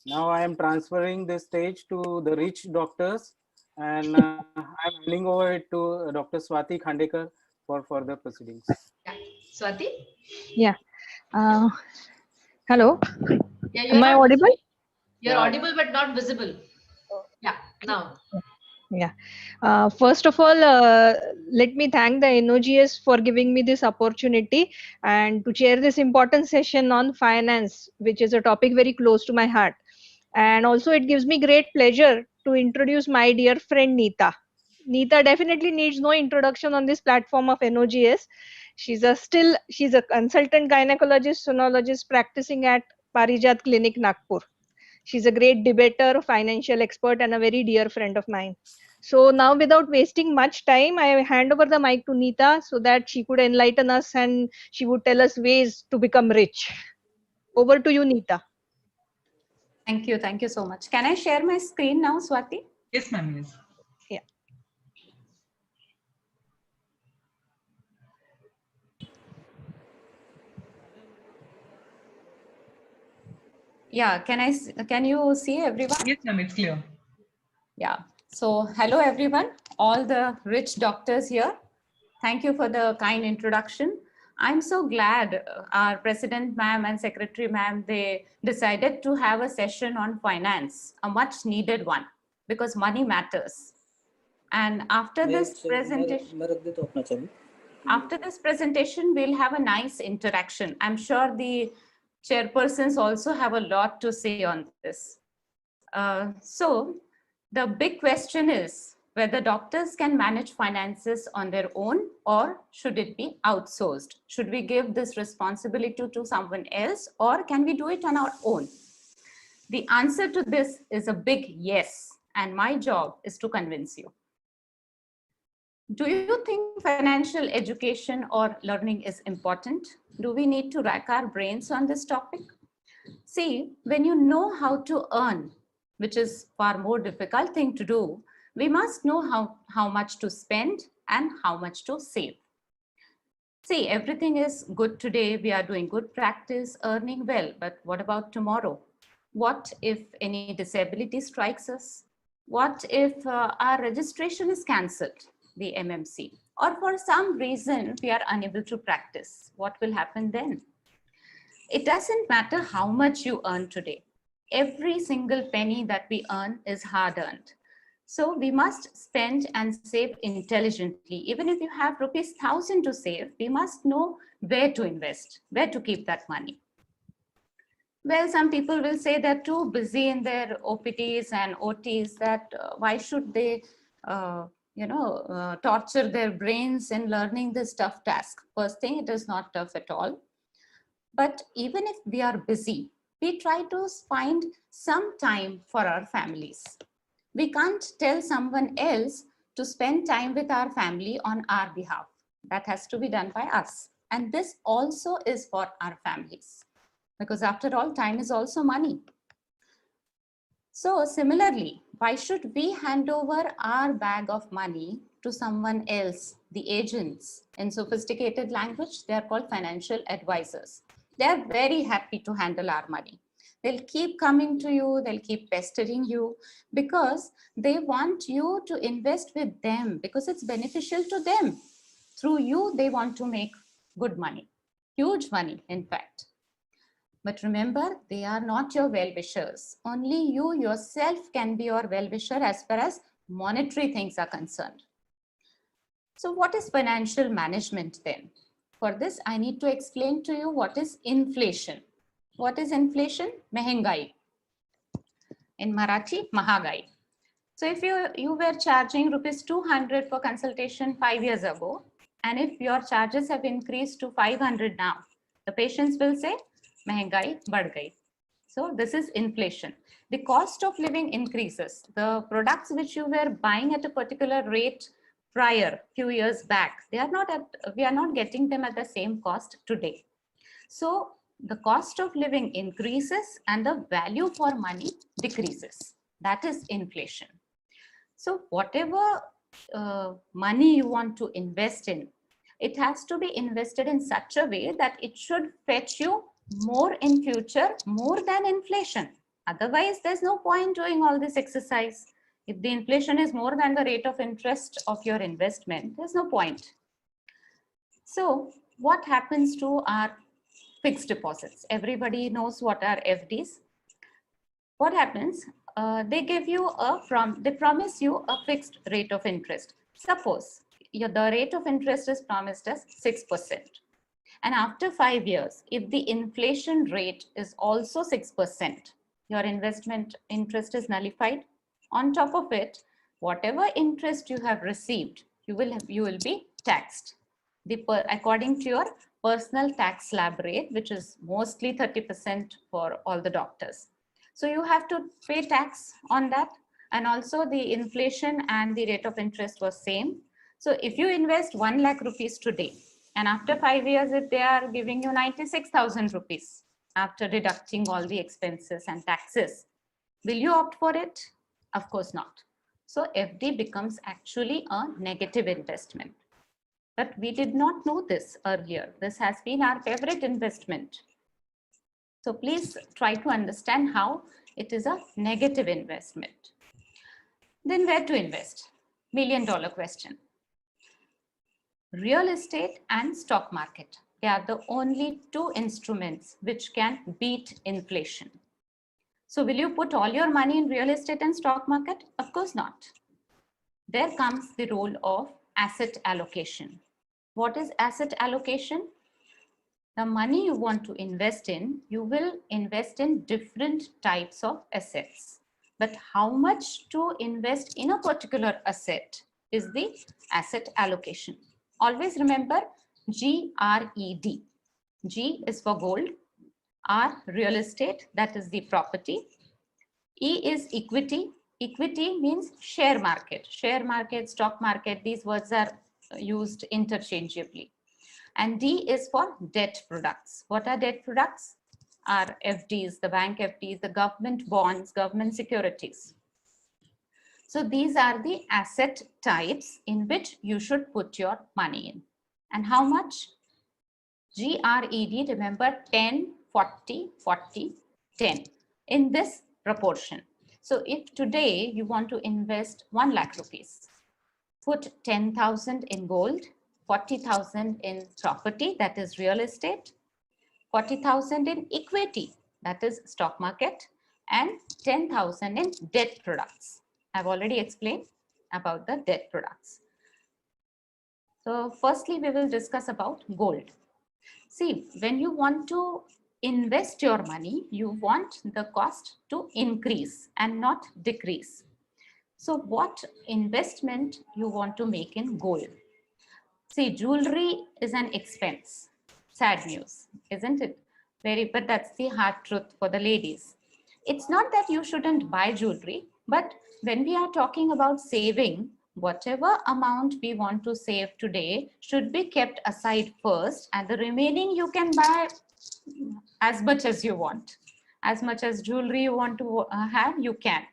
Now I am transferring the stage to the rich doctors, and I'm handing over it to Dr. Swati Khandekar for further proceedings. Yeah. Swati? Yeah. Uh, Hello. Yeah, Am I audible? You're Yeah. audible but not visible. Yeah, now. Yeah. First of all, let me thank the NOGS for giving me this opportunity and to chair this important session on finance, which is a topic very close to my heart. And also, it gives me great pleasure to introduce my dear friend Neeta. Neeta definitely needs no introduction on this platform of NOGS. She's a consultant gynecologist, sonologist practicing at Parijat Clinic, Nagpur. She's a great debater, financial expert, and a very dear friend of mine. So now, without wasting much time, I hand over the mic to Neeta so that she could enlighten us and she would tell us ways to become rich. Over to you, Neeta. Thank you. Thank you so much. Can I share my screen now, Swati? Yes, ma'am. Yes. Yeah. Yeah. Can you see everyone? Yes, ma'am. It's clear. Yeah. So hello, everyone, all the rich doctors here. Thank you for the kind introduction. I'm so glad our president ma'am and secretary ma'am, they decided to have a session on finance, a much needed one, because money matters. And after this presentation, we'll have a nice interaction. I'm sure the chairpersons also have a lot to say on this. So the big question is whether doctors can manage finances on their own or should it be outsourced? Should we give this responsibility to someone else or can we do it on our own? The answer to this is a big yes, and my job is to convince you. Do you think financial education or learning is important? Do we need to rack our brains on this topic? See, when you know how to earn, which is far more difficult thing to do, we must know how much to spend and how much to save. See, everything is good today. We are doing good practice, earning well. But what about tomorrow? What if any disability strikes us? What if our registration is cancelled, the MMC? Or for some reason, we are unable to practice. What will happen then? It doesn't matter how much you earn today. Every single penny that we earn is hard earned. So we must spend and save intelligently. Even if you have rupees 1,000 to save, we must know where to invest, where to keep that money. Well, some people will say they're too busy in their OPTs and OTs that why should they, torture their brains in learning this tough task? First thing, it is not tough at all. But even if we are busy, we try to find some time for our families. We can't tell someone else to spend time with our family on our behalf. That has to be done by us. And this also is for our families, because after all, time is also money. So similarly, why should we hand over our bag of money to someone else, the agents? In sophisticated language, they are called financial advisors. They're very happy to handle our money. They'll keep coming to you, they'll keep pestering you because they want you to invest with them because it's beneficial to them. Through you, they want to make good money, huge money, in fact. But remember, they are not your well-wishers. Only you yourself can be your well-wisher as far as monetary things are concerned. So what is financial management then? For this, I need to explain to you what is inflation. What is inflation? Mehengai. In Marathi, Mahagai. So if you were charging rupees 200 for consultation 5 years ago, and if your charges have increased to 500 now, the patients will say, Mehengai बढ़ गई. So this is inflation. The cost of living increases. The products which you were buying at a particular rate prior few years back, we are not getting them at the same cost today. So the cost of living increases and the value for money decreases. That is inflation. So whatever money you want to invest in, it has to be invested in such a way that it should fetch you more in future, more than inflation. Otherwise, there's no point doing all this exercise. If the inflation is more than the rate of interest of your investment, there's no point. So what happens to our fixed deposits? Everybody knows what are FDs. What happens? They give you they promise you a fixed rate of interest. Suppose the rate of interest is promised as 6%. And after 5 years, if the inflation rate is also 6%, your investment interest is nullified. On top of it, whatever interest you have received, you will be taxed according to your personal tax slab rate, which is mostly 30% for all the doctors. So you have to pay tax on that. And also the inflation and the rate of interest was same. So if you invest 1 lakh rupees today, and after 5 years, if they are giving you 96,000 rupees after deducting all the expenses and taxes, will you opt for it? Of course not. So FD becomes actually a negative investment. But we did not know this earlier. This has been our favorite investment. So please try to understand how it is a negative investment. Then where to invest? $1 million question. Real estate and stock market. They are the only two instruments which can beat inflation. So will you put all your money in real estate and stock market? Of course not. There comes the role of asset allocation. What is asset allocation? The money you want to invest in, you will invest in different types of assets. But how much to invest in a particular asset is the asset allocation. Always remember GRED. G is for gold, R real estate, that is the property. E is equity. Equity means share market. Share market, stock market, these words are used interchangeably. And D is for debt products. What are debt products? Are FDs, the bank FDs, the government bonds, government securities. So these are the asset types in which you should put your money in. And how much? GRED, remember 10, 40, 40, 10 in this proportion. So if today you want to invest 1 lakh rupees, put 10,000 in gold, 40,000 in property, that is real estate, 40,000 in equity, that is stock market, and 10,000 in debt products. I've already explained about the debt products. So firstly, we will discuss about gold. See, when you want to invest your money, you want the cost to increase and not decrease. So what investment you want to make in gold? See, jewelry is an expense. Sad news, isn't it? But that's the hard truth for the ladies. It's not that you shouldn't buy jewelry, but when we are talking about saving, whatever amount we want to save today should be kept aside first, and the remaining you can buy as much as you want. As much as jewelry you want to have, you can.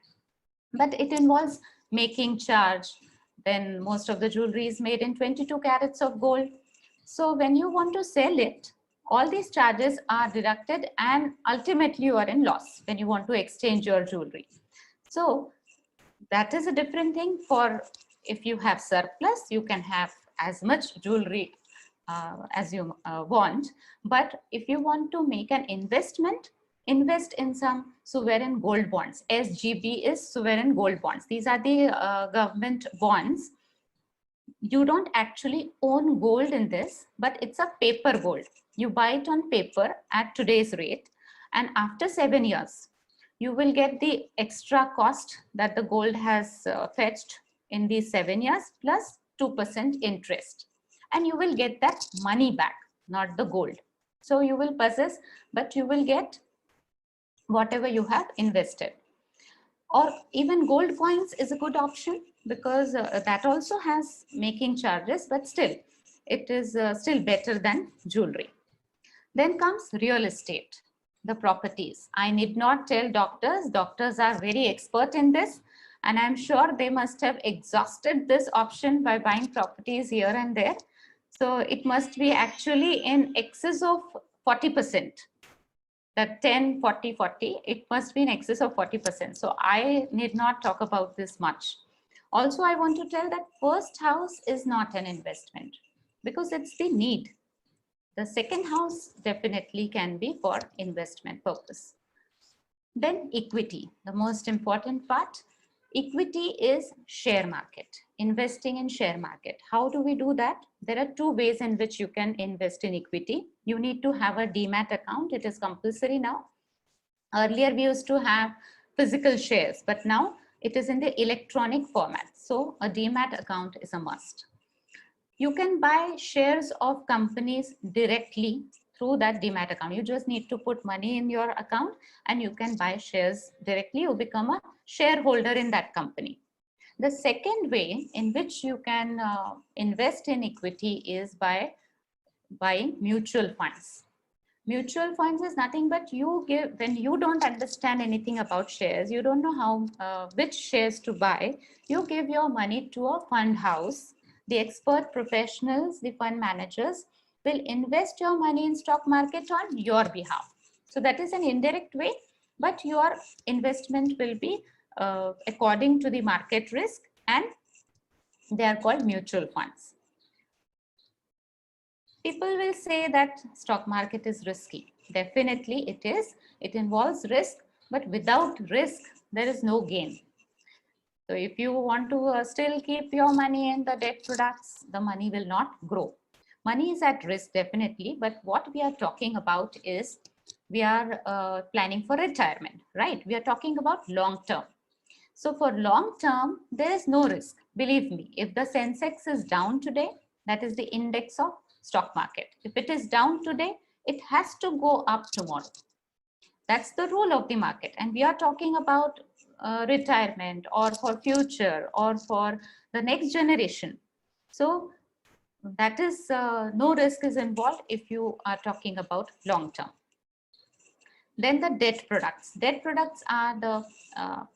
But it involves making charge. Then most of the jewelry is made in 22 carats of gold. So when you want to sell it, all these charges are deducted and ultimately you are in loss when you want to exchange your jewelry. So that is a different thing. For if you have surplus, you can have as much jewelry as you want. But if you want to make an investment, invest in some sovereign gold bonds. SGB is sovereign gold bonds. These are the government bonds. You don't actually own gold in this, but it's a paper gold. You buy it on paper at today's rate, and after 7 years, you will get the extra cost that the gold has fetched in these 7 years plus 2% interest. And you will get that money back, not the gold. So you will possess, but you will get whatever you have invested. Or even gold coins is a good option, because that also has making charges, but still it is still better than jewelry. Then comes real estate, the properties. I need not tell doctors. Doctors are very expert in this, and I'm sure they must have exhausted this option by buying properties here and there. So it must be actually in excess of 40%. that 10, 40, 40, it must be in excess of 40%. So I need not talk about this much. Also, I want to tell that first house is not an investment because it's the need. The second house definitely can be for investment purpose. Then equity, the most important part. Equity is share market, investing in share market. How do we do that? There are two ways in which you can invest in equity. You need to have a demat account. It is compulsory now. Earlier, we used to have physical shares, but now it is in the electronic format. So a demat account is a must. You can buy shares of companies directly through that demat account. You just need to put money in your account and you can buy shares directly. You become a shareholder in that company. The second way in which you can invest in equity is by buying mutual funds. Mutual funds is nothing but you give, when you don't understand anything about shares, you don't know how which shares to buy, you give your money to a fund house. The expert professionals, the fund managers will invest your money in stock market on your behalf. So that is an indirect way, but your investment will be according to the market risk, and they are called mutual funds. People will say that stock market is risky. Definitely it is. It involves risk, but without risk, there is no gain. So if you want to still keep your money in the debt products, the money will not grow. Money is at risk, definitely, but what we are talking about is we are planning for retirement, right? We are talking about long term. So for long term, there is no risk. Believe me, if the Sensex is down today, that is the index of stock market. If it is down today, it has to go up tomorrow. That's the rule of the market. And we are talking about retirement or for future or for the next generation. So that is no risk is involved if you are talking about long term. Then the debt products. Debt products are the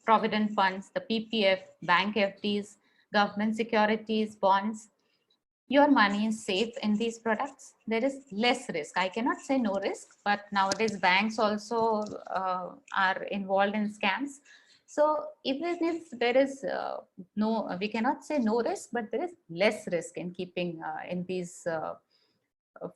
provident funds, the PPF, bank FDs, government securities, bonds. Your money is safe in these products. There is less risk. I cannot say no risk, but nowadays banks also are involved in scams. So even if there is we cannot say no risk, but there is less risk in keeping in these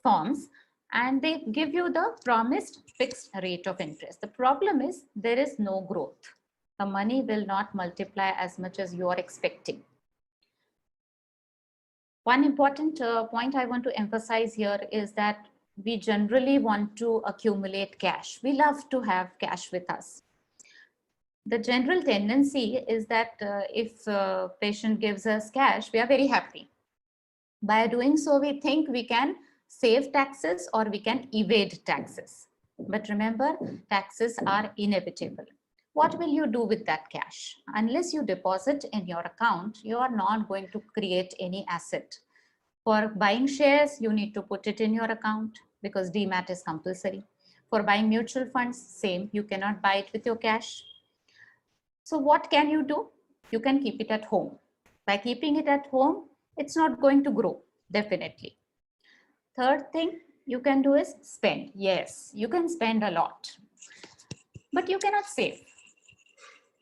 forms. And they give you the promised fixed rate of interest. The problem is there is no growth. The money will not multiply as much as you are expecting. One important point I want to emphasize here is that we generally want to accumulate cash. We love to have cash with us. The general tendency is that if a patient gives us cash, we are very happy. By doing so, we think we can save taxes or we can evade taxes. But remember, taxes are inevitable. What will you do with that cash? Unless you deposit in your account, you are not going to create any asset. For buying shares, you need to put it in your account because demat is compulsory. For buying mutual funds, same, you cannot buy it with your cash. So what can you do? You can keep it at home. By keeping it at home, it's not going to grow, definitely. Third thing you can do is spend. Yes, you can spend a lot, but you cannot save.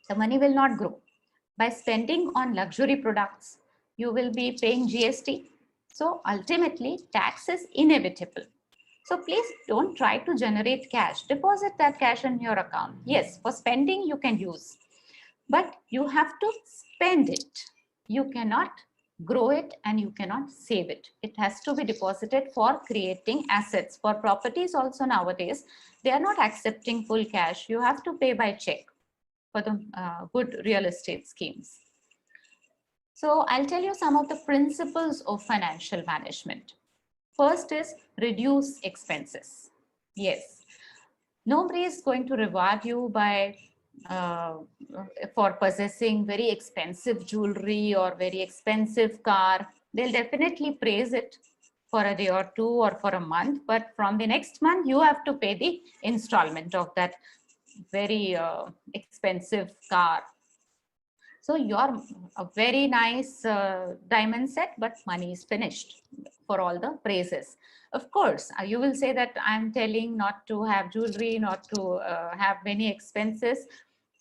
The money will not grow. By spending on luxury products, you will be paying GST. So ultimately, tax is inevitable. So please don't try to generate cash. Deposit that cash in your account. Yes, for spending you can use, but you have to spend it. You cannot grow it and you cannot save it. It has to be deposited for creating assets. For properties also nowadays, they are not accepting full cash. You have to pay by check for the good real estate schemes. So I'll tell you some of the principles of financial management. First is reduce expenses. Yes, nobody is going to reward you by for possessing very expensive jewelry or very expensive car. They'll definitely praise it for a day or two or for a month, but from the next month you have to pay the installment of that very expensive car. So you're a very nice diamond set, but money is finished for all the praises. Of course, you will say that I'm telling not to have jewelry, not to have many expenses.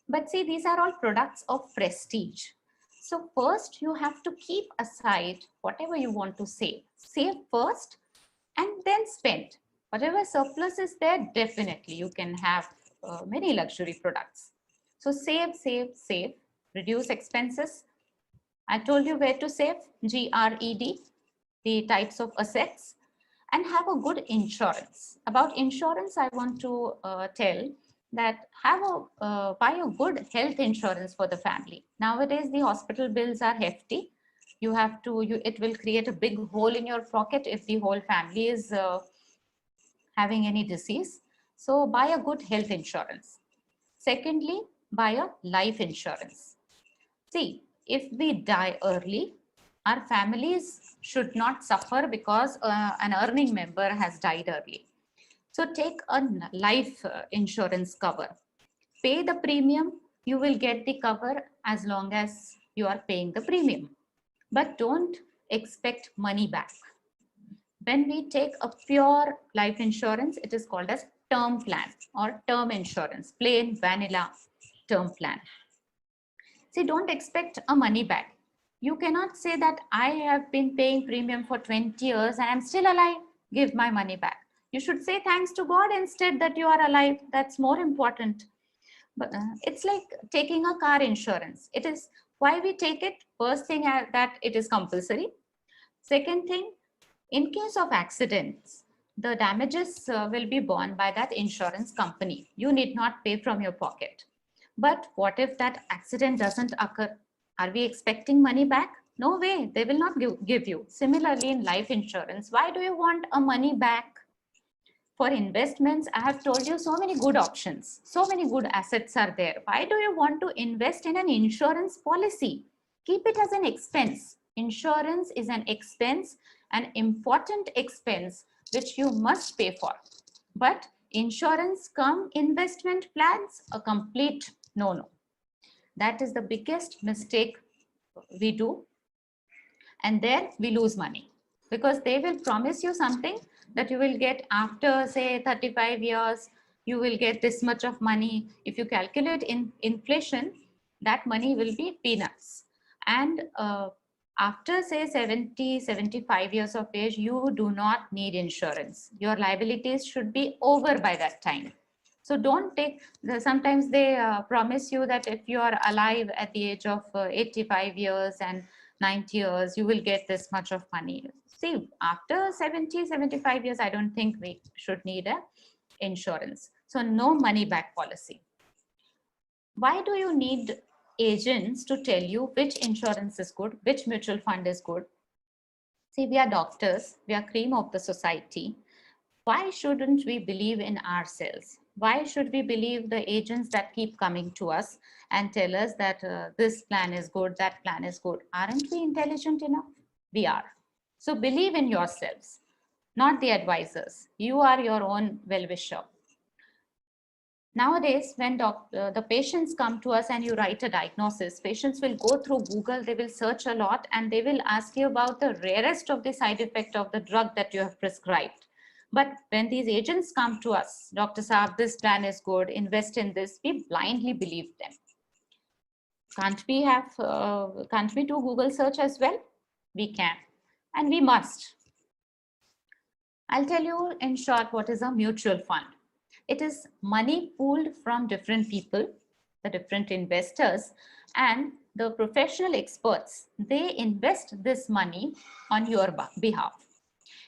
But see, these are all products of prestige. So first you have to keep aside whatever you want to save. Save first and then spend. Whatever surplus is there, definitely you can have many luxury products. So save, save, save, reduce expenses. I told you where to save, GRED, the types of assets, and have a good insurance. About insurance, I want to tell that buy a good health insurance for the family. Nowadays, the hospital bills are hefty. You have to, it will create a big hole in your pocket if the whole family is having any disease. So buy a good health insurance. Secondly, buy a life insurance. See, if we die early, our families should not suffer because an earning member has died early. So take a life insurance cover. Pay the premium, you will get the cover as long as you are paying the premium. But don't expect money back. When we take a pure life insurance, it is called as term plan or term insurance, plain vanilla term plan. See, don't expect a money back. You cannot say that I have been paying premium for 20 years and I'm still alive, give my money back. You should say thanks to God instead that you are alive. That's more important. But it's like taking a car insurance. It is why we take it. First thing that it is compulsory. Second thing, in case of accidents, the damages will be borne by that insurance company. You need not pay from your pocket. But what if that accident doesn't occur? Are we expecting money back? No way, they will not give you. Similarly, in life insurance, why do you want a money back? For investments, I have told you so many good options. So many good assets are there. Why do you want to invest in an insurance policy? Keep it as an expense. Insurance is an expense, an important expense, which you must pay for. But insurance cum investment plans, a complete no. That is the biggest mistake we do. And there we lose money because they will promise you something that you will get after, say, 35 years, you will get this much of money. If you calculate in inflation, that money will be peanuts. And after, say, 70, 75 years of age, you do not need insurance. Your liabilities should be over by that time. So don't take, sometimes they promise you that if you are alive at the age of 85 years and 90 years, you will get this much of money. See, after 70, 75 years, I don't think we should need a insurance. So no money back policy. Why do you need agents to tell you which insurance is good, which mutual fund is good? See, we are doctors, we are cream of the society. Why shouldn't we believe in ourselves? Why should we believe the agents that keep coming to us and tell us that this plan is good, that plan is good? Aren't we intelligent enough? We are. So believe in yourselves, not the advisors. You are your own well-wisher. Nowadays, when the patients come to us and you write a diagnosis, patients will go through Google, they will search a lot and they will ask you about the rarest of the side effect of the drug that you have prescribed. But when these agents come to us, Dr. Saab, this plan is good, invest in this, we blindly believe them. Can't we do Google search as well? We can, and we must. I'll tell you in short what is a mutual fund. It is money pooled from different people, the different investors, and the professional experts. They invest this money on your behalf.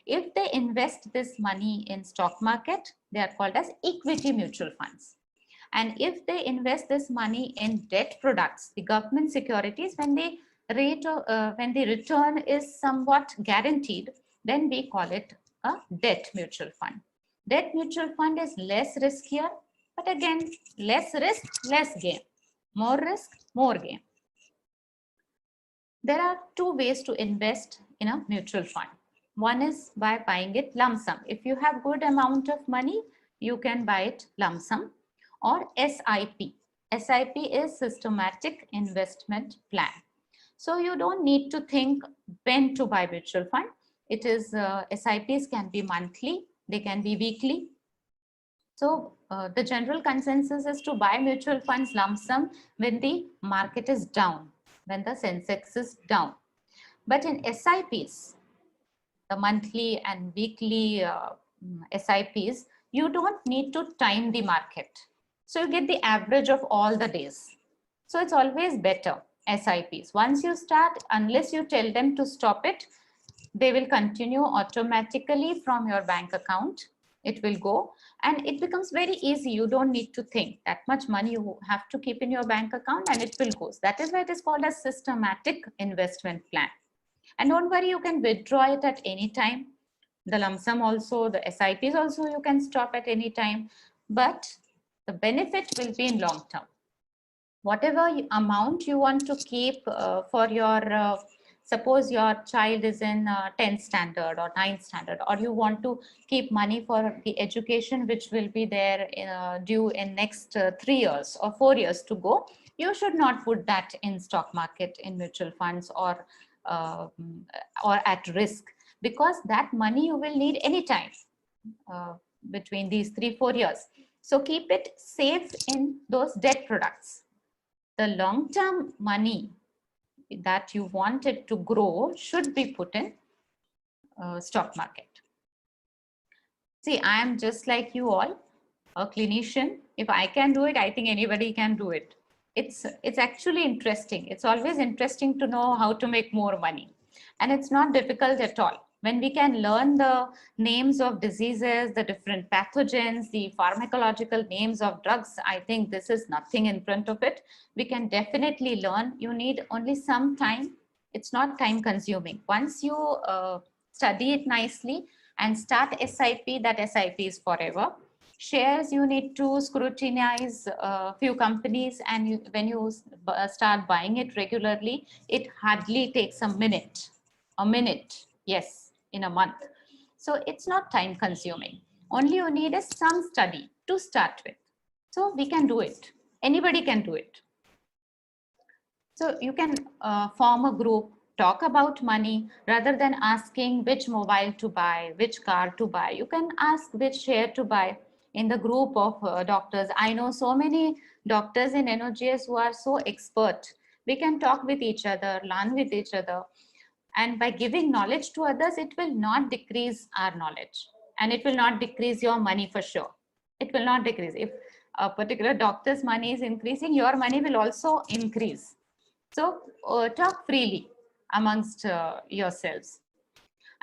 If they invest this money in stock market, they are called as equity mutual funds. And if they invest this money in debt products, the government securities, when the return is somewhat guaranteed, then we call it a debt mutual fund. Debt mutual fund is less riskier, but again, less risk, less gain. More risk, more gain. There are two ways to invest in a mutual fund. One is by buying it lump sum. If you have good amount of money, you can buy it lump sum, or SIP. SIP is systematic investment plan. So you don't need to think when to buy mutual fund. It is SIPs can be monthly, they can be weekly. So the general consensus is to buy mutual funds lump sum when the market is down, when the Sensex is down. But in SIPs, the monthly and weekly SIPs, you don't need to time the market. So you get the average of all the days. So it's always better, SIPs. Once you start, unless you tell them to stop it, they will continue automatically from your bank account. It will go and it becomes very easy. You don't need to think that much money you have to keep in your bank account and it will go. That is why it is called a systematic investment plan. And don't worry, you can withdraw it at any time. The lump sum also, the SIPs also you can stop at any time, but the benefit will be in long term. Whatever amount you want to keep for your, suppose your child is in 10th standard or 9th standard, or you want to keep money for the education which will be there due in next 3 years or 4 years to go, you should not put that in stock market, in mutual funds, or at risk, because that money you will need anytime between these 3-4 years. So keep it safe in those debt products. The long-term money that you wanted to grow should be put in stock market. See, I am just like you all, a clinician. If I can do it, I think anybody can do it. It's actually interesting. It's always interesting to know how to make more money. And it's not difficult at all. When we can learn the names of diseases, the different pathogens, the pharmacological names of drugs, I think this is nothing in front of it. We can definitely learn. You need only some time. It's not time consuming. Once you study it nicely and start SIP, that SIP is forever. Shares, you need to scrutinize a few companies, and when you start buying it regularly, it hardly takes a minute, yes, in a month. So it's not time consuming. Only you need is some study to start with. So we can do it. Anybody can do it. So you can form a group, talk about money, rather than asking which mobile to buy, which car to buy. You can ask which share to buy in the group of doctors. I know so many doctors in NOGS who are so expert. We can talk with each other, learn with each other. And by giving knowledge to others, it will not decrease our knowledge. And it will not decrease your money for sure. It will not decrease. If a particular doctor's money is increasing, your money will also increase. So talk freely amongst yourselves.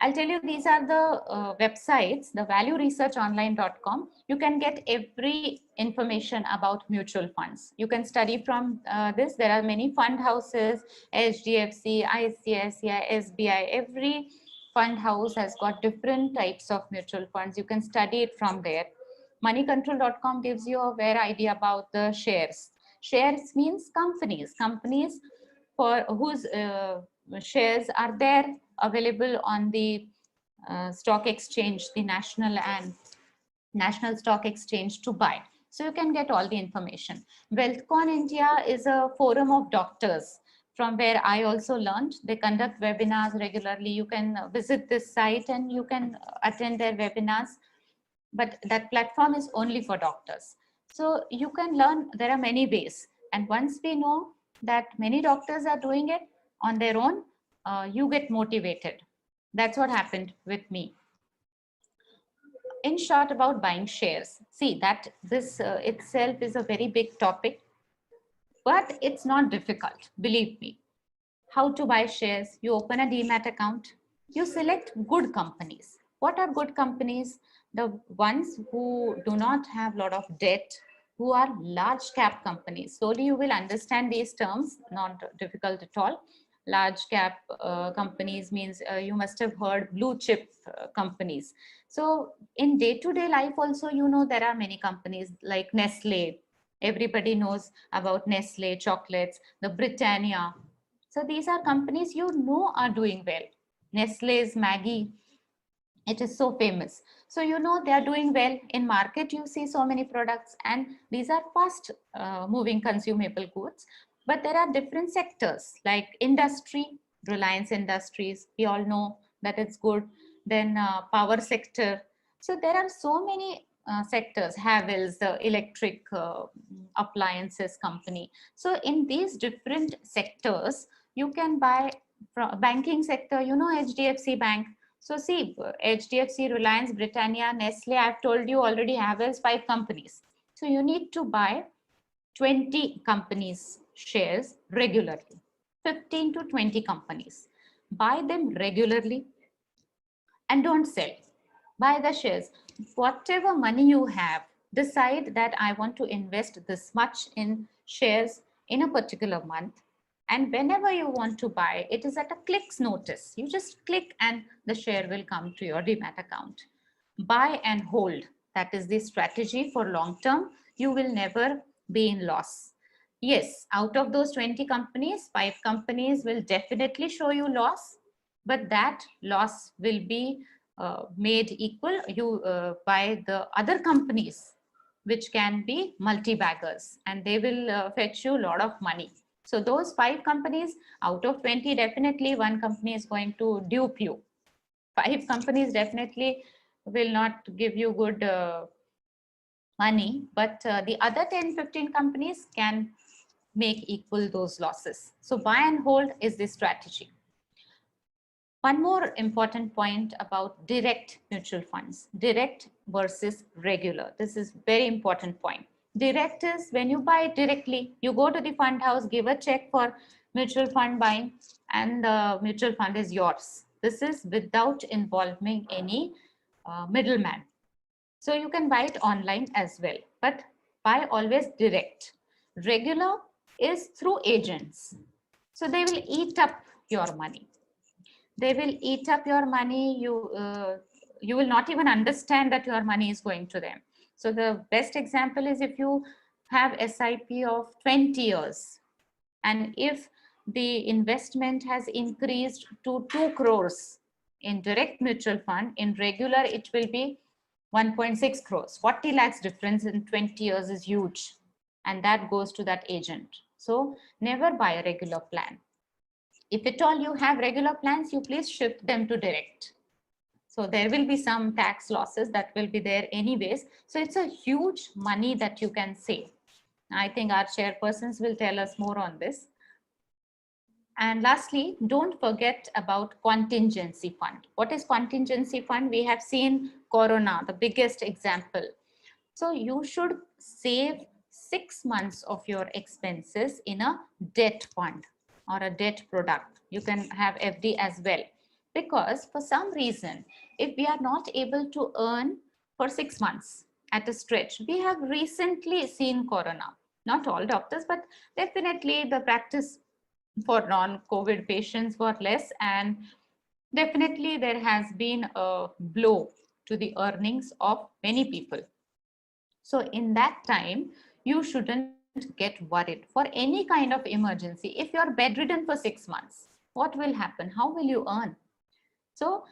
I'll tell you, these are the websites, the valueresearchonline.com. You can get every information about mutual funds. You can study from this. There are many fund houses, HDFC, ICICI, SBI. Every fund house has got different types of mutual funds. You can study it from there. Moneycontrol.com gives you a fair idea about the shares. Shares means companies for whose shares are there available on the stock exchange, the national stock exchange, to buy. So you can get all the information. WealthCon India is a forum of doctors from where I also learned. They conduct webinars regularly. You can visit this site and you can attend their webinars. But that platform is only for doctors. So you can learn, there are many ways. And once we know that many doctors are doing it on their own, you get motivated. That's what happened with me. In short, about buying shares. See that this itself is a very big topic, but it's not difficult, believe me. How to buy shares? You open a demat account, you select good companies. What are good companies? The ones who do not have a lot of debt, who are large cap companies. Slowly you will understand these terms, not difficult at all. Large cap companies means you must have heard blue chip companies. So in day-to-day life also, you know, there are many companies like Nestle. Everybody knows about Nestle chocolates, the Britannia. So these are companies you know are doing well. Nestle's Maggie It is so famous. So you know they are doing well in market. You see so many products, and these are fast moving consumable goods. But there are different sectors like industry, Reliance Industries. We all know that it's good. Then power sector. So there are so many sectors. Havells, the electric appliances company. So in these different sectors, you can buy from banking sector. You know HDFC Bank. So see, HDFC, Reliance, Britannia, Nestle, I've told you already have as 5 companies. So you need to buy 20 companies shares regularly, 15 to 20 companies. Buy them regularly and don't sell. Buy the shares. Whatever money you have, decide that I want to invest this much in shares in a particular month. And whenever you want to buy, it is at a click's notice. You just click and the share will come to your demat account. Buy and hold. That is the strategy for long term. You will never be in loss. Yes, out of those 20 companies, 5 companies will definitely show you loss, but that loss will be made equal by the other companies, which can be multi-baggers, and they will fetch you a lot of money. So those 5 companies out of 20, definitely one company is going to dupe you. 5 companies definitely will not give you good money, but the other 10-15 companies can make equal those losses. So buy and hold is the strategy. One more important point about direct mutual funds, direct versus regular. This is very important point. Direct is when you buy directly, you go to the fund house, give a check for mutual fund buying, and the mutual fund is yours. This is without involving any middleman. So you can buy it online as well, but buy always direct. Regular is through agents. So they will eat up your money. They will eat up your money. You will not even understand that your money is going to them. So the best example is if you have SIP of 20 years, and if the investment has increased to 2 crores in direct mutual fund, in regular it will be 1.6 crores. 40 lakhs difference in 20 years is huge, and that goes to that agent. So never buy a regular plan. If at all you have regular plans, you please shift them to direct. So there will be some tax losses that will be there anyways. So it's a huge money that you can save. I think our chairpersons will tell us more on this. And lastly, don't forget about contingency fund. What is contingency fund? We have seen Corona, the biggest example. So you should save 6 months of your expenses in a debt fund or a debt product. You can have FD as well, because for some reason, if we are not able to earn for 6 months at a stretch, we have recently seen Corona, not all doctors, but definitely the practice for non-COVID patients were less, and definitely there has been a blow to the earnings of many people. So in that time, you shouldn't get worried for any kind of emergency. If you're bedridden for 6 months, what will happen? How will you earn? So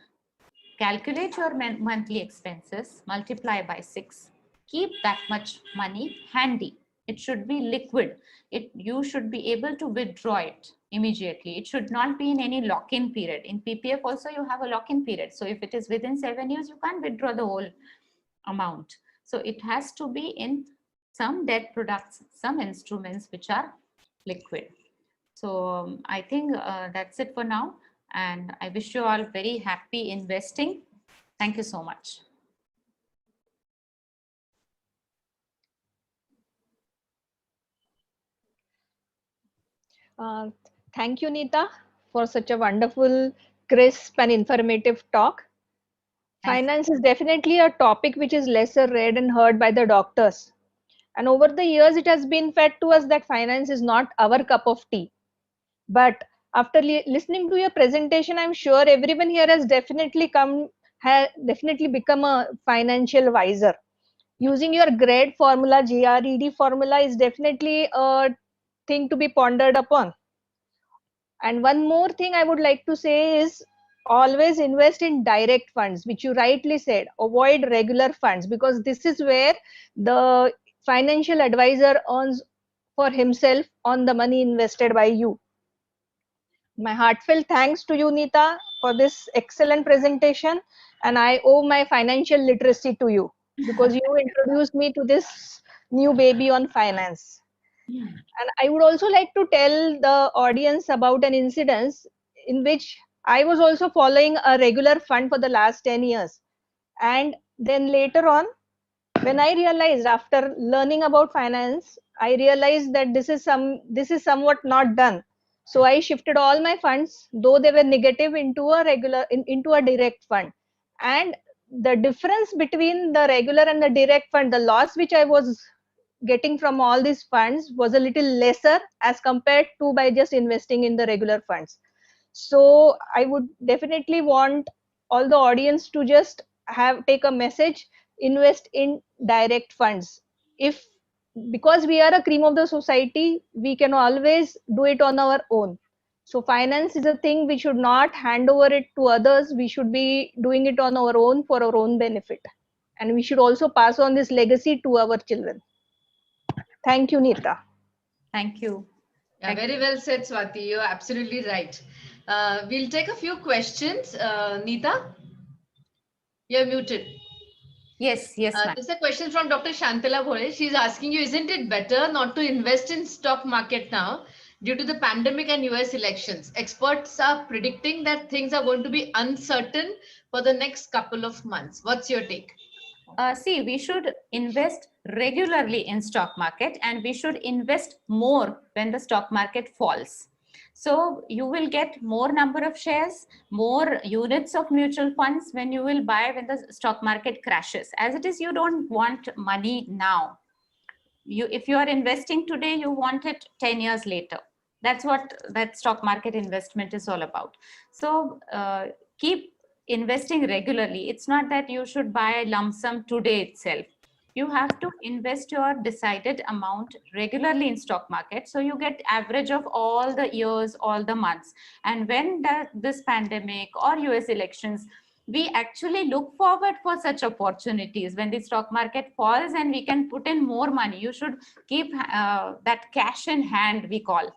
calculate your monthly expenses, multiply by 6, keep that much money handy. It should be liquid. You should be able to withdraw it immediately. It should not be in any lock-in period. In PPF also you have a lock-in period. So if it is within 7 years, you can't withdraw the whole amount. So it has to be in some debt products, some instruments which are liquid. So I think that's it for now. And I wish you all very happy investing. Thank you so much. Thank you, Neeta, for such a wonderful, crisp, and informative talk. Finance is definitely a topic which is lesser read and heard by the doctors. And over the years, it has been fed to us that finance is not our cup of tea. But after listening to your presentation, I'm sure everyone here has definitely become a financial wiser. Using your GRED formula, GRED formula is definitely a thing to be pondered upon. And one more thing I would like to say is always invest in direct funds, which you rightly said. Avoid regular funds, because this is where the financial advisor earns for himself on the money invested by you. My heartfelt thanks to you, Neeta, for this excellent presentation. And I owe my financial literacy to you, because you introduced me to this new baby on finance. And I would also like to tell the audience about an incident in which I was also following a regular fund for the last 10 years. And then later on, when I realized, after learning about finance, I realized that this is somewhat not done. So I shifted all my funds, though they were negative, into a into a direct fund. And the difference between the regular and the direct fund, the loss which I was getting from all these funds was a little lesser as compared to by just investing in the regular funds. So I would definitely want all the audience to just take a message: invest in direct funds. If, because we are a cream of the society, we can always do it on our own. So finance is a thing we should not hand over it to others. We should be doing it on our own for our own benefit, and we should also pass on this legacy to our children. Thank you, Neeta. Thank you. Yeah, very well said, Swati. You're absolutely right. We'll take a few questions. Neeta, you're muted. Yes, ma'am. This is a question from Dr. Shantala Bhole. She's asking you, isn't it better not to invest in stock market now due to the pandemic and US elections? Experts are predicting that things are going to be uncertain for the next couple of months. What's your take? See, we should invest regularly in stock market, and we should invest more when the stock market falls. So you will get more number of shares, more units of mutual funds when you will buy when the stock market crashes. As it is, you don't want money now. If you are investing today, you want it 10 years later. That's what that stock market investment is all about. So keep investing regularly. It's not that you should buy a lump sum today itself. You have to invest your decided amount regularly in stock market, so you get average of all the years, all the months. And when this pandemic or US elections, we actually look forward for such opportunities when the stock market falls and we can put in more money. You should keep that cash in hand, we call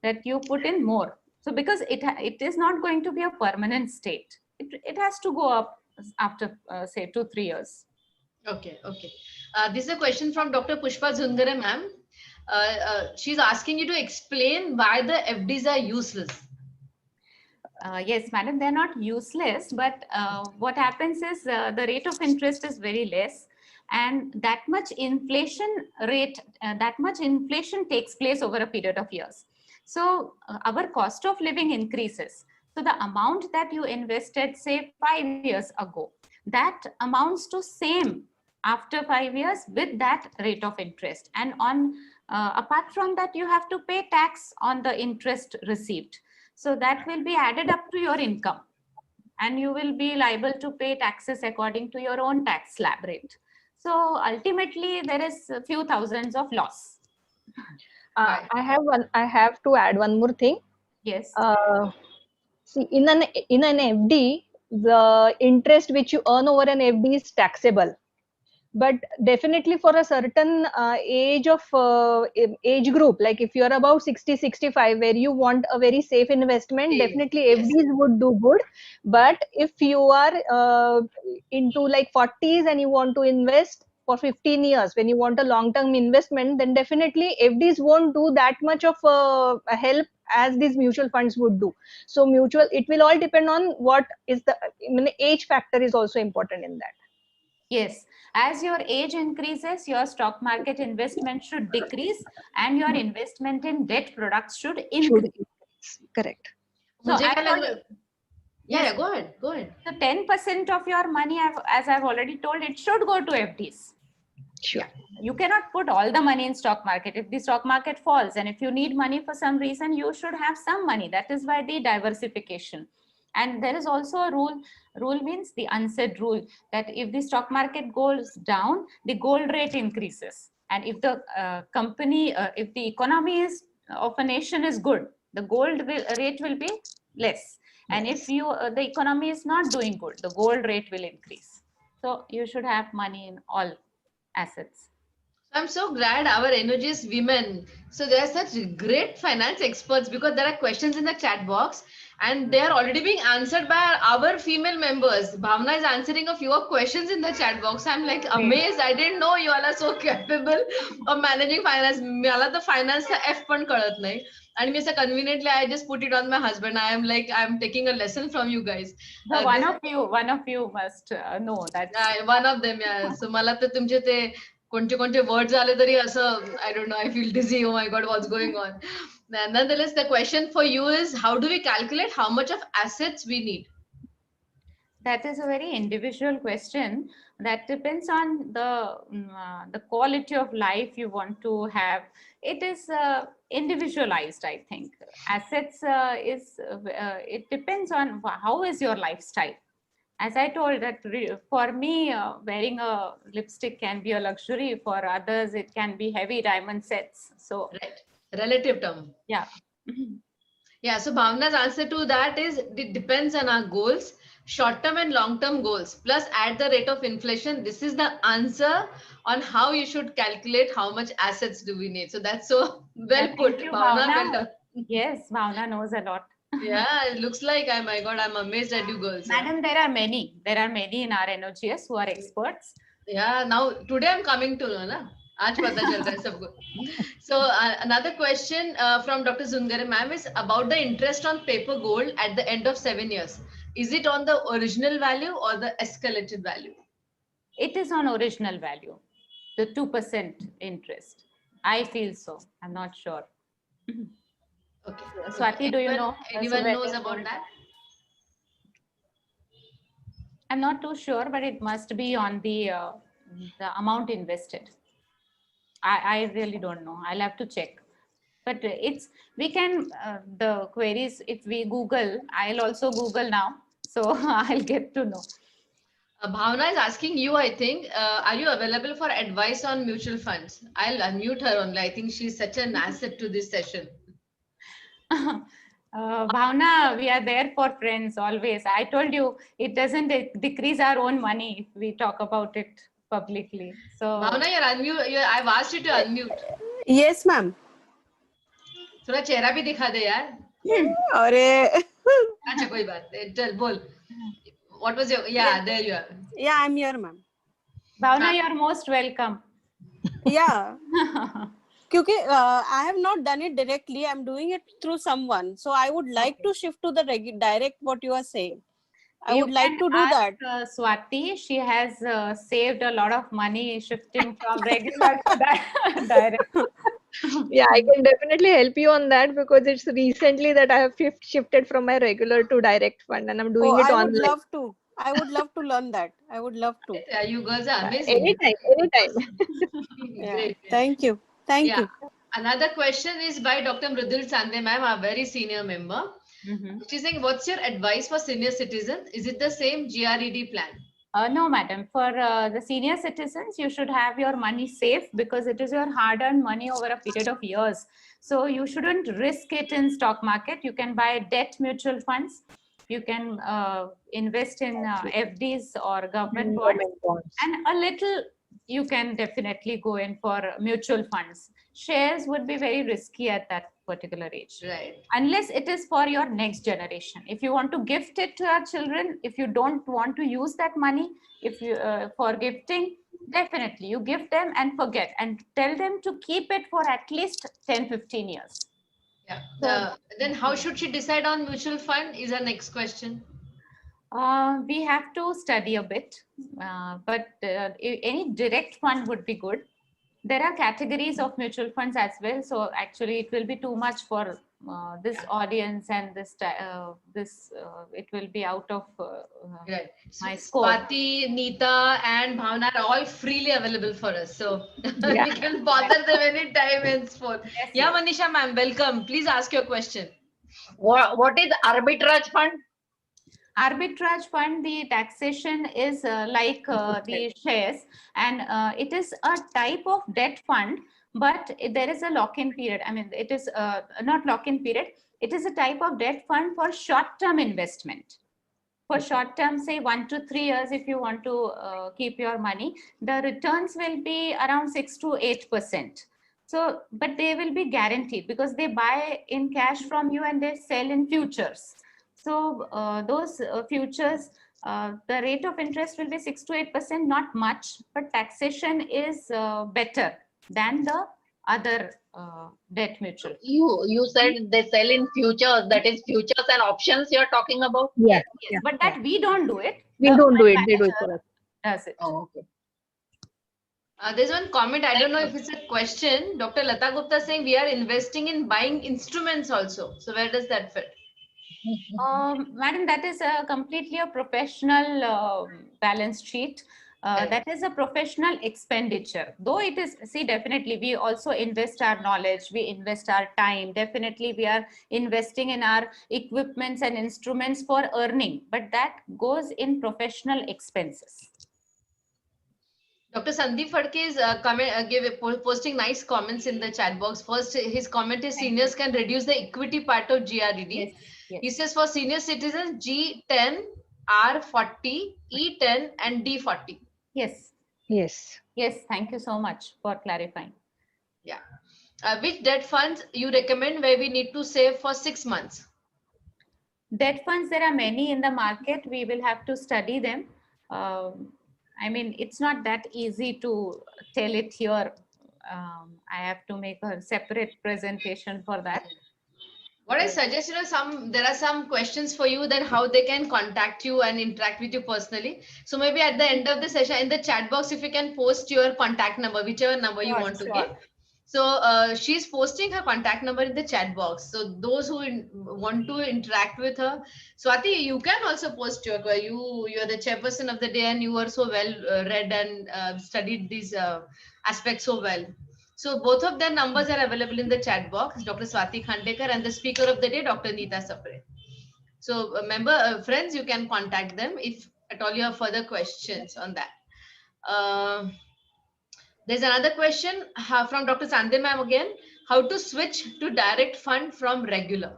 that, you put in more. So because it is not going to be a permanent state. It has to go up after say 2-3 years. Okay. This is a question from Dr. Pushpa Zundare, ma'am. She's asking you to explain why the FDs are useless. Yes, madam, they're not useless, but what happens is the rate of interest is very less, and that much inflation takes place over a period of years. So our cost of living increases. So the amount that you invested, say 5 years ago, that amounts to same after 5 years with that rate of interest. And on apart from that, you have to pay tax on the interest received. So that will be added up to your income, and you will be liable to pay taxes according to your own tax slab rate. So ultimately, there is a few thousands of loss. I have to add one more thing. Yes. See, in an FD, the interest which you earn over an FD is taxable. But definitely for a certain age group, like if you're about 60-65, where you want a very safe investment, Yes, definitely yes. FDs would do good. But if you are into like 40s and you want to invest for 15 years, when you want a long-term investment, then definitely FDs won't do that much of a help as these mutual funds would do. So it will all depend on what is age factor is also important in that. Yes, as your age increases, your stock market investment should decrease, and your investment in debt products should increase. Correct. So yeah, go ahead. So 10% of your money, as I've already told, it should go to FDs. Sure. Yeah. You cannot put all the money in stock market. If the stock market falls and if you need money for some reason, you should have some money. That is why the diversification. And there is also a rule means the unsaid rule, that if the stock market goes down, the gold rate increases. And if the if the economy of a nation is good, the gold rate will be less. And if you the economy is not doing good, the gold rate will increase. So you should have money in all assets. I'm so glad our NOGS women. So they are such great finance experts because there are questions in the chat box and they are already being answered by our female members. Bhavna is answering a few of questions in the chat box. I'm like amazed. I didn't know you all are so capable of managing finance. मला तर finance चा F पण कळत नाही. आणि मी असं conveniently I just put it on my husband. I am like I'm taking a lesson from you guys. So one of you must know that. One of them, yeah. So मला तर तुमचे ते कोणते कोणते वर्ड्स आले तरी असं I don't know, I feel dizzy. Oh my God, what's going on? Nonetheless, the question for you is, how do we calculate how much of assets we need? That is a very individual question. That depends on the quality of life you want to have. It is individualized, I think. Assets it depends on how is your lifestyle. As I told that for me, wearing a lipstick can be a luxury. For others, it can be heavy diamond sets. So, Right, relative term. Yeah. Yeah. So Bhavna's answer to that is it depends on our goals, short-term and long-term goals. Plus, at the rate of inflation, this is the answer on how you should calculate how much assets do we need. So that's so well put, you, Bhavna. Bhavna. Well done. Yes, Bhavna knows a lot. Yeah, it looks like oh my God, I'm amazed at you girls. Madam, there are many in our NOGS who are experts. Yeah, now today I'm coming to know, na? आज पता चल रहा है सबको. So another question from Dr. Zungare ma'am is about the interest on paper gold at the end of 7 years. Is it on the original value or the escalated value? It is on original value, the 2% interest. I feel so. I'm not sure. Okay. Swati, do you know? Anyone knows about that? I'm not too sure, but it must be on the amount invested. I really don't know. I'll have to check. But we can, the queries, if we Google, I'll also Google now. So I'll get to know. Bhavna is asking you, I think, are you available for advice on mutual funds? I'll unmute her only. I think she's such an asset to this session. Bhavna, we are there for friends always. I told you, it doesn't decrease our own money if we talk about it publicly. So Bhavna, you're unmute. I've asked you to unmute. Yes, ma'am. थोड़ा चेहरा भी दिखा दे यार. अरे. अच्छा कोई बात नहीं. चल बोल. What was your? Yeah, there you are. Yeah, I'm here, ma'am. Bhavna, you're most welcome. Yeah. Because I have not done it directly. I'm doing it through someone. So I would like to shift to the direct what you are saying. I would like to do that. Swati, she has saved a lot of money shifting from regular to direct. Yeah, I can definitely help you on that because it's recently that I have shifted from my regular to direct fund and I'm doing it I online. would love to. I would love to learn that. I would love to. Yeah, you girls are amazing. Anytime. Yeah. Great. Thank you. Thank Yeah. you. Another question is by Dr. Mridul Sande ma'am, our very senior member. She's saying, what's your advice for senior citizens? Is it the same GRED plan? No, madam. For the senior citizens, you should have your money safe because it is your hard-earned money over a period of years. So you shouldn't risk it in stock market. You can buy debt mutual funds. You can invest in FDs or government bonds. And a little, you can definitely go in for mutual funds. Shares would be very risky at that particular age. Right. Unless it is for your next generation. If you want to gift it to our children, if you don't want to use that money, if you for gifting, definitely you give them and forget and tell them to keep it for at least 10-15 years. Yeah. Then how should she decide on mutual fund is our next question. We have to study a bit, but any direct fund would be good. There are categories of mutual funds as well. So actually it will be too much for this audience and this, it will be out of right. my scope. Swati, Neeta and Bhavna are all freely available for us. So we can bother them anytime henceforth. Yes, Yeah, Manisha ma'am, welcome. Please ask your question. What is arbitrage fund? Arbitrage fund, the taxation is like the shares, and it is a type of debt fund but there is a lock-in period. I mean, it is not lock-in period. It is a type of debt fund for short-term investment. For short term, say 1 to 3 years, if you want to keep your money, the returns will be around 6 to 8%. So, but they will be guaranteed because they buy in cash from you and they sell in futures. So those futures, the rate of interest will be 6 to 8%, not much, but taxation is better than the other debt mutual. You said they sell in futures, that is futures and options you're talking about? Yeah. Yes, but that we don't do it. We The don't do fund it. They do it manager for us. does it. Oh, okay. There's one comment. I don't know if it's a question. Dr. Lata Gupta saying we are investing in buying instruments also. So where does that fit? Madam, that is a completely a professional balance sheet. Right. That is a professional expenditure. Though it is, see, definitely we also invest our knowledge, we invest our time. Definitely we are investing in our equipments and instruments for earning, but that goes in professional expenses. Dr. Sandeep Phadke is posting nice comments in the chat box. First, his comment is seniors can reduce the equity part of GRED. Yes, yes. He says for senior citizens, G10, R40, E10 and D40. Yes, Yes. yes. Thank you so much for clarifying. Yeah. Which debt funds you recommend where we need to save for 6 months? Debt funds, there are many in the market. We will have to study them. I mean, it's not that easy to tell it here. I have to make a separate presentation for that. What I suggest, there are some questions for you, then how they can contact you and interact with you personally. So maybe at the end of the session in the chat box, if you can post your contact number, whichever number you want to give. So she's posting her contact number in the chat box. So those who want to interact with her, Swati, you can also post you're the chairperson of the day and you are so well read and studied these aspects so well. So both of their numbers are available in the chat box, Dr. Swati Khandekar and the speaker of the day, Dr. Neeta Sapre. So friends, you can contact them if at all you have further questions on that. There's another question from Dr. Sandhya ma'am again. How to switch to direct fund from regular?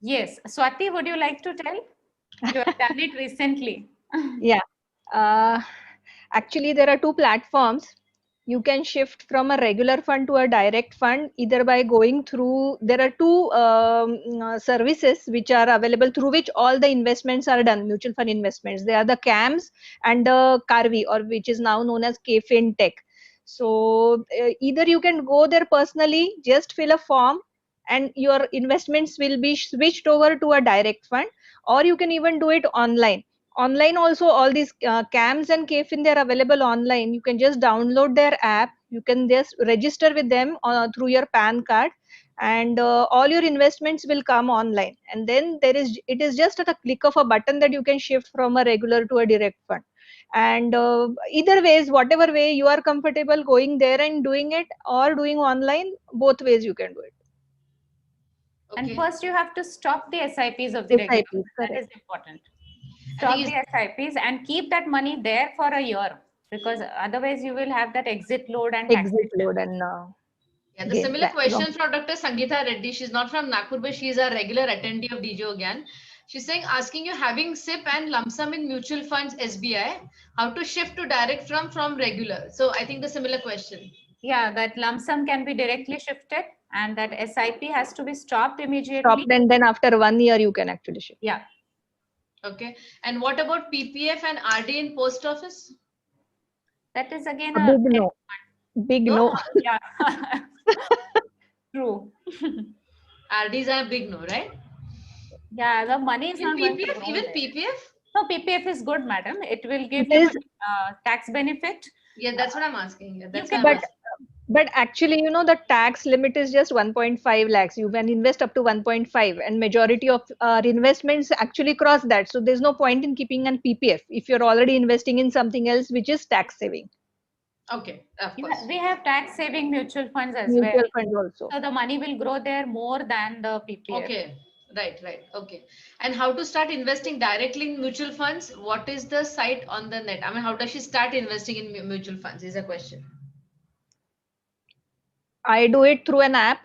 Yes. Swati, would you like to tell? You have done it recently. Yeah. Actually, there are two platforms. You can shift from a regular fund to a direct fund either by going through, there are two services which are available through which all the investments are done, mutual fund investments. They are the CAMS and the Karvi, or which is now known as KFinTech. So either you can go there personally, just fill a form and your investments will be switched over to a direct fund, or you can even do it online. Online also, all these CAMS and KFin, they're available online. You can just download their app. You can just register with them through your PAN card, and all your investments will come online. And then it is just at a click of a button that you can shift from a regular to a direct fund. And either ways, whatever way you are comfortable going there and doing it, or doing online, both ways you can do it. And Okay. first you have to stop the SIPs of the regular. SIPs, That correct. is important. Stop the SIPs and keep that money there for a year, because otherwise you will have that exit load and Exit taxation. load and Yeah, the gain similar back. question from Dr. Sangeeta Reddy. She's not from Nagpur, but she's a regular attendee of DJO Gyan. She's saying, asking you, having SIP and lump sum in mutual funds SBI, how to shift to direct from regular? So I think the similar question. Yeah, that lump sum can be directly shifted and that SIP has to be stopped immediately. Stopped, and then after 1 year you can actually shift. Yeah. Okay. And what about PPF and RD in post office? That is again A big no. Big no. Yeah. True. RDs are a big no, right? Yeah, the money is Even not going to PPF, grow even there. PPF? No, PPF is good, madam. It will give It you is- tax benefit. Yeah, that's what I'm asking. Yeah, that's can- what I'm But asking. but actually, the tax limit is just 1.5 lakhs. You can invest up to 1.5, and majority of investments actually cross that. So there's no point in keeping an PPF if you're already investing in something else which is tax saving. Okay, of Yeah, course. we have tax saving mutual funds as Mutual well. fund also. So the money will grow there more than the PPF. Okay, right. Okay. And how to start investing directly in mutual funds? What is the site on the net? I mean, how does she start investing in mutual funds is a question. I do it through an app,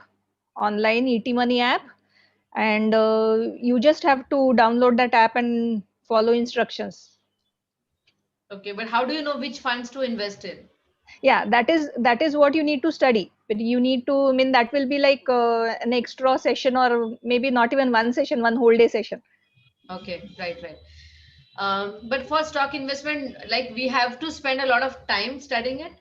online ET Money app, and you just have to download that app and follow instructions. Okay, but how do you know which funds to invest in? Yeah, that is what you need to study. But you need to, I mean, that will be like an extra session, or maybe not even one session, one whole day session. Okay, right, right. But for stock investment, like we have to spend a lot of time studying it.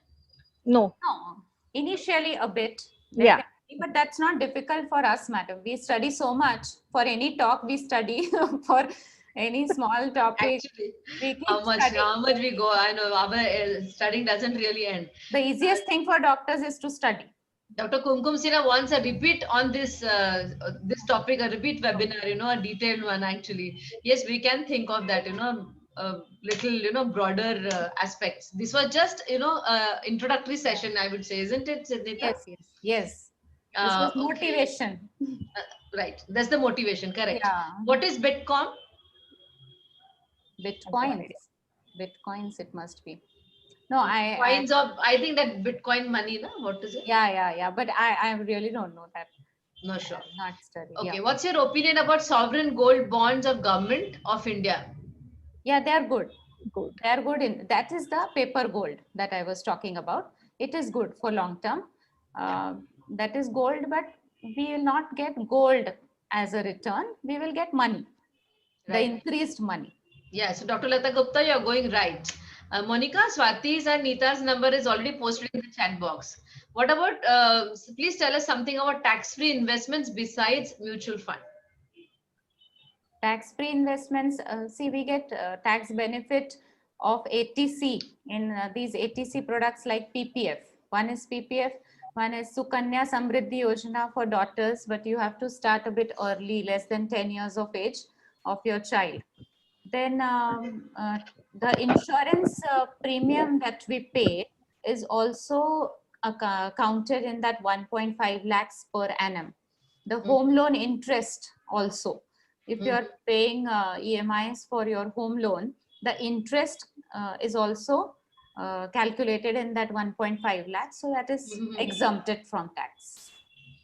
No, No, initially a bit, yeah, definitely, but that's not difficult for us, madam. We study so much. For any talk, we study. For any small topic, Actually, we keep how studying. much we go, I know our studying doesn't really end. The easiest thing for doctors is to study. Dr. Kumkum Sira wants a repeat on this topic, a repeat webinar, a detailed one actually. Yes, we can think of that, little, broader aspects. This was just, introductory session, I would say, isn't it, Siddhita? Yes, yes, yes. This was Okay. motivation. Right. That's the motivation. Correct. Yeah. What is Bitcoin? Bitcoins. Bitcoins, it must be. No, I Coins of, I think that Bitcoin money, no? What is it? yeah. But I really don't know that. No, sure. Not studied. Okay. Yeah. What's your opinion about sovereign gold bonds of government of India? Yeah, they are good. good. They are good in that is the paper gold that I was talking about. It is good for long term. That is gold, but we will not get gold as a return. We will get money, the Right. increased money. Yeah. So Dr. Lata Gupta, you're going right. Monica, Swati's and Neeta's number is already posted in the chat box. What about, please tell us something about tax-free investments besides mutual fund. Tax-free investments, see, we get tax benefit of ATC in these ATC products like PPF. One is PPF, one is Sukanya Samriddhi Yojana for daughters, but you have to start a bit early, less than 10 years of age of your child. Then the insurance premium that we pay is also counted in that 1.5 lakhs per annum. The home loan interest also. If you are paying EMIs for your home loan, the interest is also calculated in that 1.5 lakhs. So that is exempted from tax.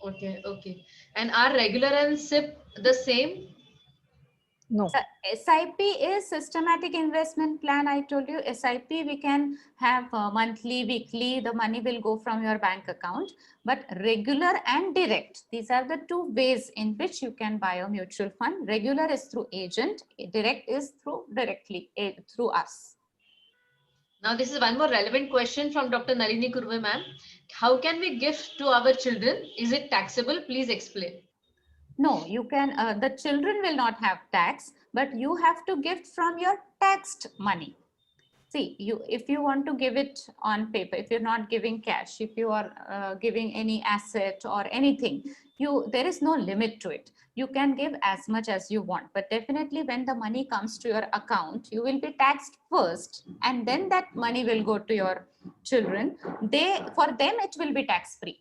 Okay, okay. And are regular and SIP the same? No. SIP is systematic investment plan. I told you SIP, we can have monthly, weekly, the money will go from your bank account, but regular and direct, these are the two ways in which you can buy a mutual fund. Regular is through agent, direct is through directly through us. Now, this is one more relevant question from Dr. Nalini Kurve, ma'am. How can we gift to our children? Is it taxable? Please explain. No, you can, the children will not have tax, but you have to gift from your taxed money. See, if you want to give it on paper, if you're not giving cash, if you are giving any asset or anything, there is no limit to it. You can give as much as you want, but definitely when the money comes to your account, you will be taxed first, and then that money will go to your children. For them, it will be tax free.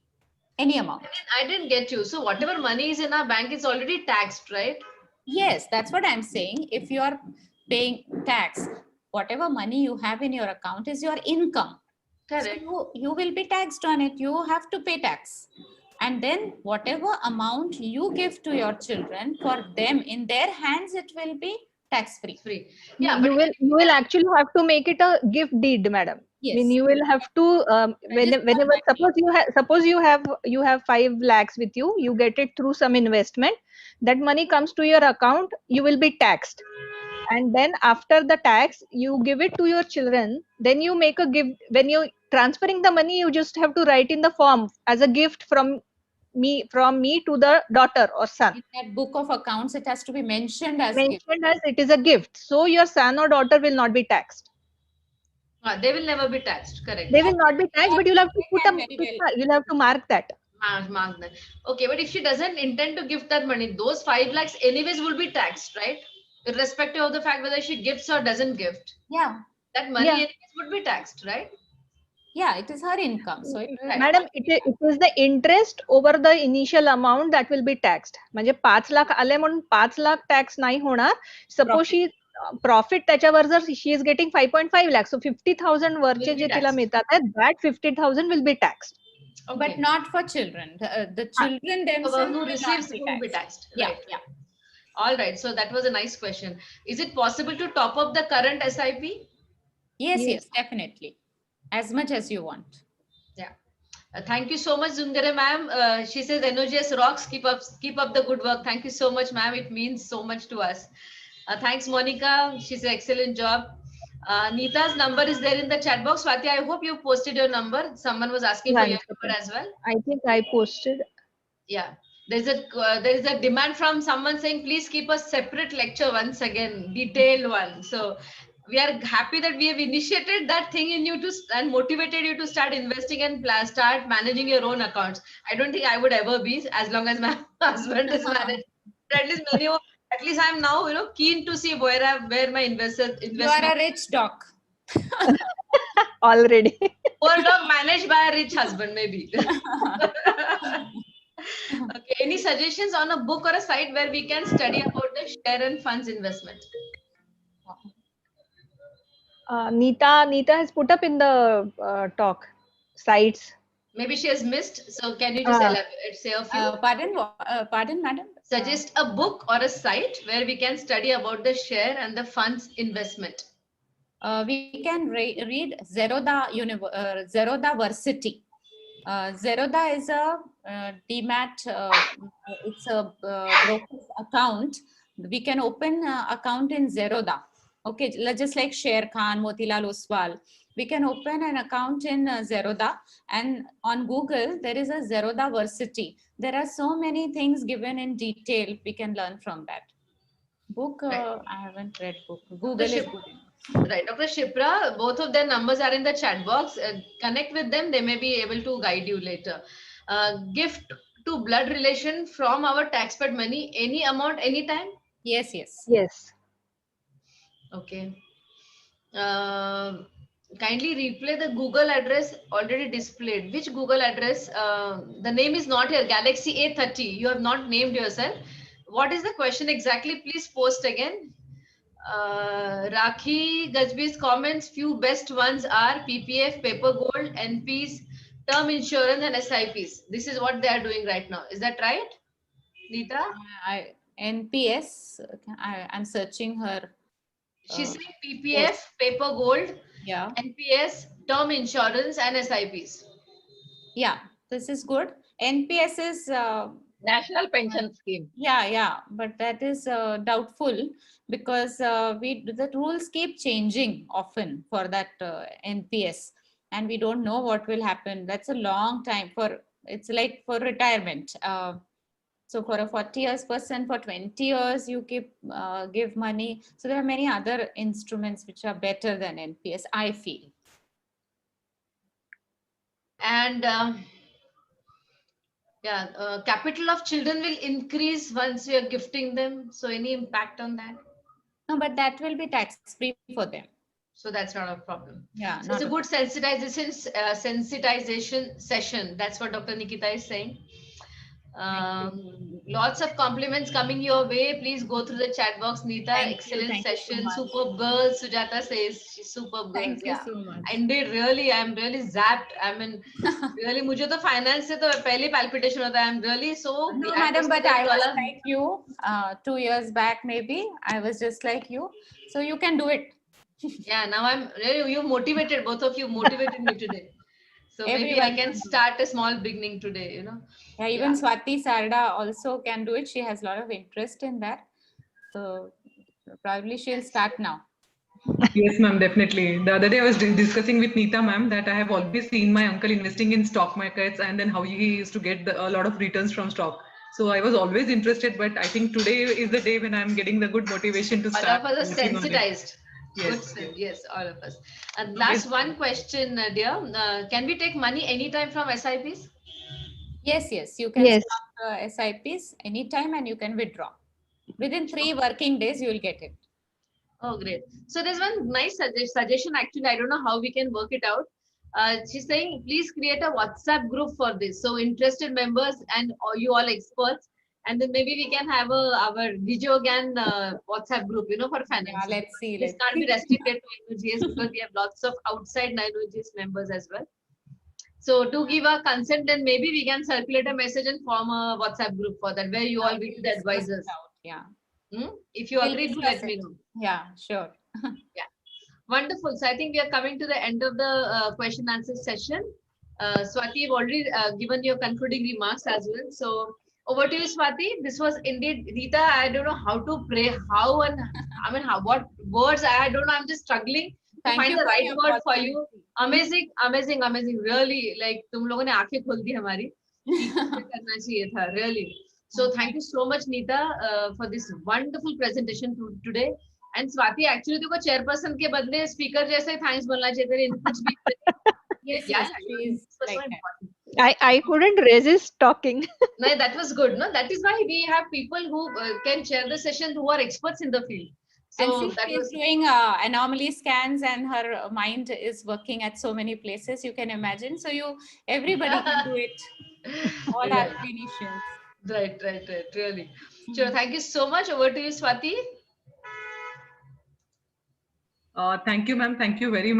Any amount. I didn't get you. So whatever money is in our bank is already taxed, right? Yes, that's what I'm saying. If you are paying tax, whatever money you have in your account is your income. Correct. So you will be taxed on it. You have to pay tax. And then whatever amount you give to your children, for them, in their hands, it will be tax free. Free. Yeah, you will actually have to make it a gift deed, madam. Yes. I mean, you will have to whenever suppose you have 5 lakhs with you, you get it through some investment. That money comes to your account, you will be taxed, and then after the tax, you give it to your children. Then you make a gift. When you transferring the money, you just have to write in the form as a gift from me to the daughter or son. In that book of accounts, it has to be mentioned as gift. As it is a gift, so your son or daughter will not be taxed. They will never be taxed. Correct. They will not be taxed, but you'll have to you'll have to mark that. Mark that. Okay, but if she doesn't intend to gift that money, those 5 lakhs anyways will be taxed, right? Irrespective of the fact whether she gifts or doesn't gift. Yeah. That money anyways would be taxed, right? Yeah, it is her income. So madam, it is the interest over the initial amount that will be taxed. म्हणजे 5 लाख आले म्हणून 5 lakh tax नाही होणार. Suppose she profit त्याच्यावर जर she is getting 5.5 lakhs, so 50,000 वरचे जे तिला मिळतात that 50,000 will be taxed. but not for children. The children themselves who will receives not be will be taxed. taxed. Yeah, Right. yeah. All right. So that was a nice question. Is it possible to top up the current SIP? Yes, Yes. yes, definitely. As much as you want. Yeah. Thank you so much, Zundare ma'am. She says NOGS rocks. Keep up the good work. Thank you so much, ma'am. It means so much to us. Thanks, Monica. She said excellent job. Neeta's number is there in the chat box. Swati, I hope you posted your number. Someone was asking for One your second. number as well. I think I posted. Yeah. There is a demand from someone saying, please keep a separate lecture once again, detailed one. So we are happy that we have initiated that thing in you and motivated you to start investing and start managing your own accounts. I don't think I would ever be as long as my husband is managed. But at least I'm now keen to see where my investment. You are a rich doc. Already. Poor dog managed by a rich husband, maybe. Okay. Any suggestions on a book or a site where we can study about the share and funds investment? Neeta has put up in the talk sites. Maybe she has missed. So can you just elaborate, say a few? Pardon, madam? Suggest a book or a site where we can study about the share and the funds investment. We can read Zerodha Versity. Zerodha is a demat. It's a broker's account. We can open account in Zerodha. Okay, just like Sher Khan, Motilal Oswal. We can open an account in Zerodha, and on Google there is a Zerodha Versity. There are so many things given in detail. We can learn from that. Book, Right. I haven't read book. Google is good. Right, Dr. Shipra, both of their numbers are in the chat box. Connect with them; they may be able to guide you later. Gift to blood relation from our taxpayer money, any amount, anytime. Yes, yes. Yes. Okay. Kindly replay the Google address already displayed. Which Google address? The name is not here. Galaxy A30. You have not named yourself. What is the question exactly? Please post again. Rakhi Gajbi's comments. Few best ones are PPF, paper gold, NPs, term insurance, and SIPs. This is what they are doing right now. Is that right, Neeta? NPS. I'm searching her. She's saying PPF, paper gold, Yeah. NPS, term insurance, and SIPs. Yeah, this is good. NPS is National Pension Scheme. yeah, but that is doubtful because the rules keep changing often for that NPS, and we don't know what will happen. That's a long time it's like for retirement. So for a 40 years person, for 20 years, you give money. So there are many other instruments which are better than NPS, I feel. And capital of children will increase once we are gifting them. So any impact on that? No, but that will be tax free for them. So that's not a problem. Yeah, So it's a good sensitization session. That's what Dr. Nikita is saying. Lots of compliments coming your way. Please go through the chat box. Neeta, excellent session. Superb girls. Sujata says she's superb girls. Thank you so much. Indeed, really, I'm really zapped. I mean, really, मुझे तो finance से तो पहले palpitation होता है. I'm really so. No, madam, but I was like you 2 years back, maybe. I was just like you. So you can do it. Yeah, now I'm really, you motivated, both of you motivated me today. So maybe I can start a small beginning today, Yeah, even Swati Sarda also can do it. She has a lot of interest in that. So probably she'll start now. Yes, ma'am, definitely. The other day I was discussing with Neeta, ma'am, that I have always seen my uncle investing in stock markets and then how he used to get a lot of returns from stock. So I was always interested, but I think today is the day when I'm getting the good motivation to start. All of us are sensitized. Yes, yes, all of us. And last one question, dear. Can we take money anytime from SIPs? Yes, you can start SIPs anytime and you can withdraw. Within 3 working days, you will get it. Oh, great. So there's one nice suggestion. Actually, I don't know how we can work it out. She's saying, please create a WhatsApp group for this. So interested members and you all experts. And then maybe we can have our Dijogan WhatsApp group, for finance. Yeah, let's see. This can't be restricted to NOGS because we have lots of outside NOGS members as well. So to give our consent, then maybe we can circulate a message and form a WhatsApp group for that, where you all will be the Discuss it advisors. out. Yeah. If you We'll agree, do discuss let me it. know. Yeah, sure. Wonderful. So I think we are coming to the end of the question answer session. Swati, you've already given your concluding remarks as well. So over to you, Swati. This was indeed, Rita, I don't know how to pray, what words, I don't know. I'm just struggling to Thank find you the for right your word for you. positivity. Amazing. Really, like तुम लोगों ने आंखें खोल दी हमारी. करना चाहिए था, really. So thank you so much, Neeta, for this wonderful presentation today. And Swati, actually देखो chairperson के बदले speaker जैसे thanks बोलना चाहिए, तेरे inputs भी. Yes, Yeah, she's so like that. important. I couldn't resist talking. No, that was good. No, that is why we have people who can chair the session who are experts in the field. So And see, that she's was doing anomaly scans, and her mind is working at so many places. You can imagine. So everybody can do it. All our right. clinicians. Right. Really. Sure. Thank you so much. Over to you, Swati. Thank you, ma'am. Thank you very much.